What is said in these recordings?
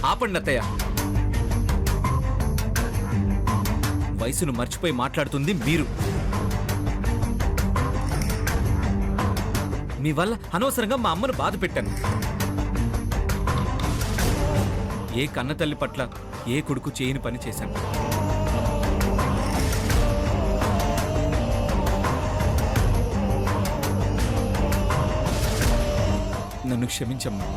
ఆపండి అత్తయ్య. వయసును మర్చిపోయి మాట్లాడుతుంది మీరు. మీ వల్ల అనవసరంగా మా అమ్మను బాధ పెట్టాను. ఏ కన్నతల్లి పట్ల ఏ కొడుకు చేయని పని చేశాను. నన్ను క్షమించమ్మా.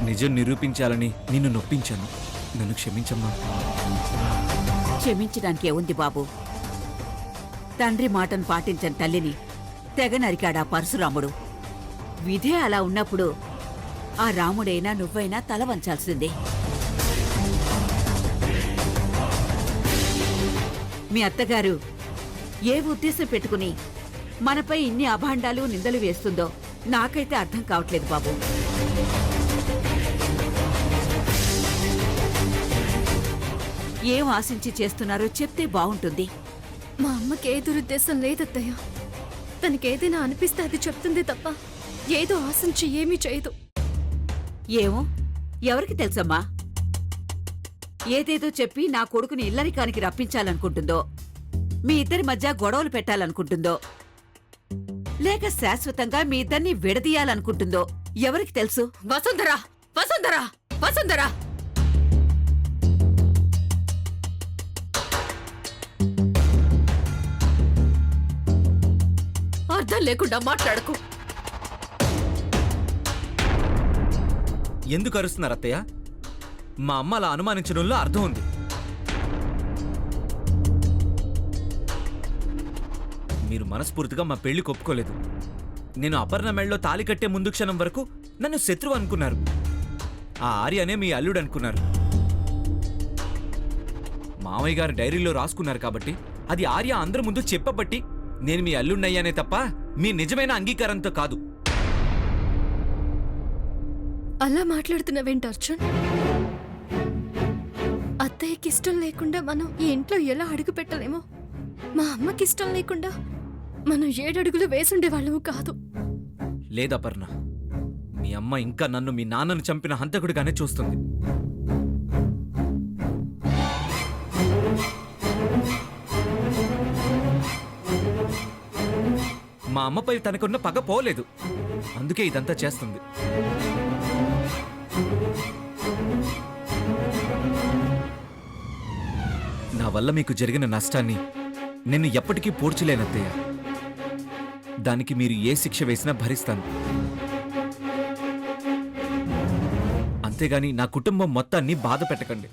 నిజం నిరూపించాలని నిన్ను నొప్పించాను. నన్ను క్షమించమ్మా. క్షమించడానికి ఏముంది బాబు? తండ్రి మాటను పాటించని తల్లిని తెగ నరికాడా పరశురాముడు. విధే అలా ఉన్నప్పుడు ఆ రాముడైనా నువ్వైనా తల వంచాల్సిందే. మీ అత్తగారు ఏ ఉద్దేశం పెట్టుకుని మనపై ఇన్ని అభాండాలు నిందలు వేస్తుందో నాకైతే అర్థం కావట్లేదు బాబు. ఏం ఆశించి చేస్తున్నారో చెప్తే బావుంటుంది. మా అమ్మకి ఏ దురుద్దేశం లేదత్తయ్య. తనకేదైనా అనిపిస్తే అది చెప్తుంది తప్ప ఏదో ఆశించి ఏమీ చేయదు. ఏమో ఎవరికి తెలుసమ్మా? ఏదేదో చెప్పి నా కొడుకుని ఇల్లరికానికి రప్పించాలనుకుంటుందో, మీ ఇద్దరి మధ్య గొడవలు పెట్టాలనుకుంటుందో, లేక శాశ్వతంగా మీ ఇద్దరిని విడదీయాలనుకుంటుందో ఎవరికి తెలుసు? వసుంధరా, వసుంధరా, వసుంధరా! అర్థం లేకుండా మాట్లాడకు. ఎందుకు అరుస్తున్నారు అత్తయ్య? మా అమ్మ అలా అనుమానించడంలో అర్థం ఉంది. మీరు మనస్ఫూర్తిగా మా పెళ్లి ఒప్పుకోలేదు. నేను అపర్ణ మెళ్ళలో తాళి కట్టే ముందు క్షణం వరకు నన్ను శత్రువు అనుకున్నారు. ఆ ఆర్యనే మీ అల్లుడు అనుకున్నారు. మామయ్య గారు డైరీలో రాసుకున్నారు కాబట్టి అది ఆర్య అందరి ముందు చెప్పబట్టి నేను మీ అల్లుడినయ్యానే తప్ప మీ నిజమైన అంగీకారంతో కాదు. అలా మాట్లాడుతున్నావేంటి అర్జున్? అత్తయ్యకి ఇష్టం లేకుండా మనం ఈ ఇంట్లో ఎలా అడుగు పెట్టలేమో, మా అమ్మకి ఇష్టం లేకుండా మనం 7 అడుగులు వేసుండేవాళ్ళము కాదు. లేదపర్ణ, మీ అమ్మ ఇంకా నన్ను మీ నాన్నను చంపిన హంతకుడిగానే చూస్తుంది. మా అమ్మపై తనకున్న పగ పోలేదు. అందుకే ఇదంతా చేస్తుంది. నా వల్ల మీకు జరిగిన నష్టాన్ని నేను ఎప్పటికీ పూడ్చలేనత్తయ్య. దానికి మీరు ఏ శిక్ష వేసినా భరిస్తాను. అంతేగాని నా కుటుంబం మొత్తాన్ని బాధ పెట్టకండి.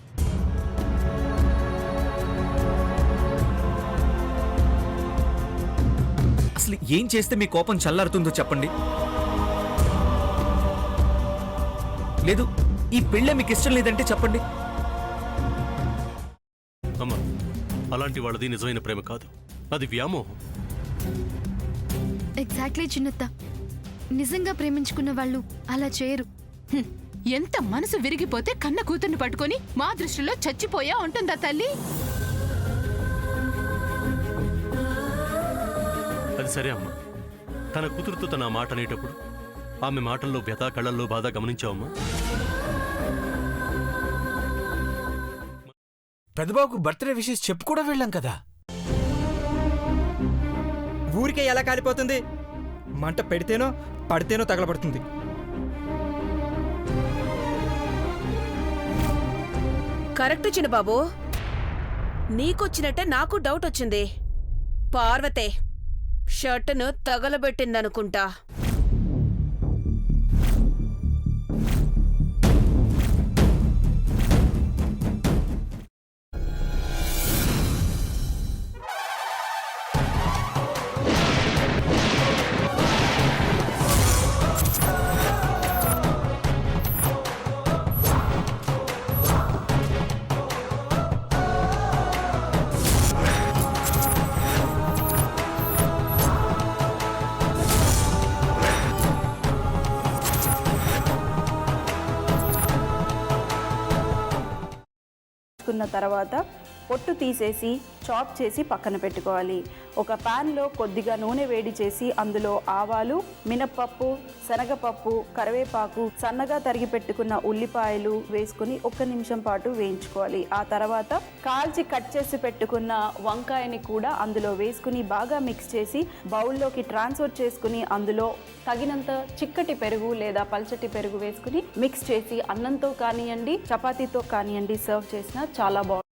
అసలు ఏం చేస్తే మీ కోపం చల్లారుతుందో చెప్పండి. లేదు, ఈ పెళ్ళే మీకు ఇష్టం లేదంటే చెప్పండి. అమ్మా, అలాంటి వాళ్ళది నిజమైన ప్రేమ కాదు, అది వ్యామోహం. ఎగ్జాక్ట్లీ చిన్నత్త. నిజంగా ప్రేమించుకున్న వాళ్ళు అలా చేయరు. ఎంత మనసు విరిగిపోతే కన్న కూతుర్ని పట్టుకొని మా దృష్టిలో చచ్చిపోయా ఉంటుందా తల్లి? అది సరే అమ్మా, తన కూతురుతో తన మాట అనేటప్పుడు ఆమె మాటల్లో వ్యథ, కళ్ళల్లో బాధ గమనించావమ్మా? పెద్దబాబుకు బర్త్డే విషెస్ చెప్పు కూడా వెళ్ళాం కదా. ఊరికే ఎలా కాలిపోతుంది? మంట పెడితేనో పడితేనో తగలబడుతుంది. కరెక్ట్ చిన్నబాబు, నీకొచ్చినట్టే నాకు డౌట్ వచ్చింది. పార్వతే షర్టును తగలబెట్టిందనుకుంటా. తర్వాత పొట్టు తీసేసి చాప్ చేసి పక్కన పెట్టుకోవాలి. ఒక ప్యాన్లో కొద్దిగా నూనె వేడి చేసి అందులో ఆవాలు, మినప్పప్పు, శనగపప్పు, కరివేపాకు, సన్నగా తరిగి పెట్టుకున్న ఉల్లిపాయలు వేసుకుని 1 నిమిషం పాటు వేయించుకోవాలి. ఆ తర్వాత కాల్చి కట్ చేసి పెట్టుకున్న వంకాయని కూడా అందులో వేసుకుని బాగా మిక్స్ చేసి బౌల్లోకి ట్రాన్స్ఫర్ చేసుకుని అందులో తగినంత చిక్కటి పెరుగు లేదా పల్చటి పెరుగు వేసుకుని మిక్స్ చేసి అన్నంతో కానివ్వండి, చపాతీతో కానివ్వండి సర్వ్ చేసినా చాలా బాగుంటుంది.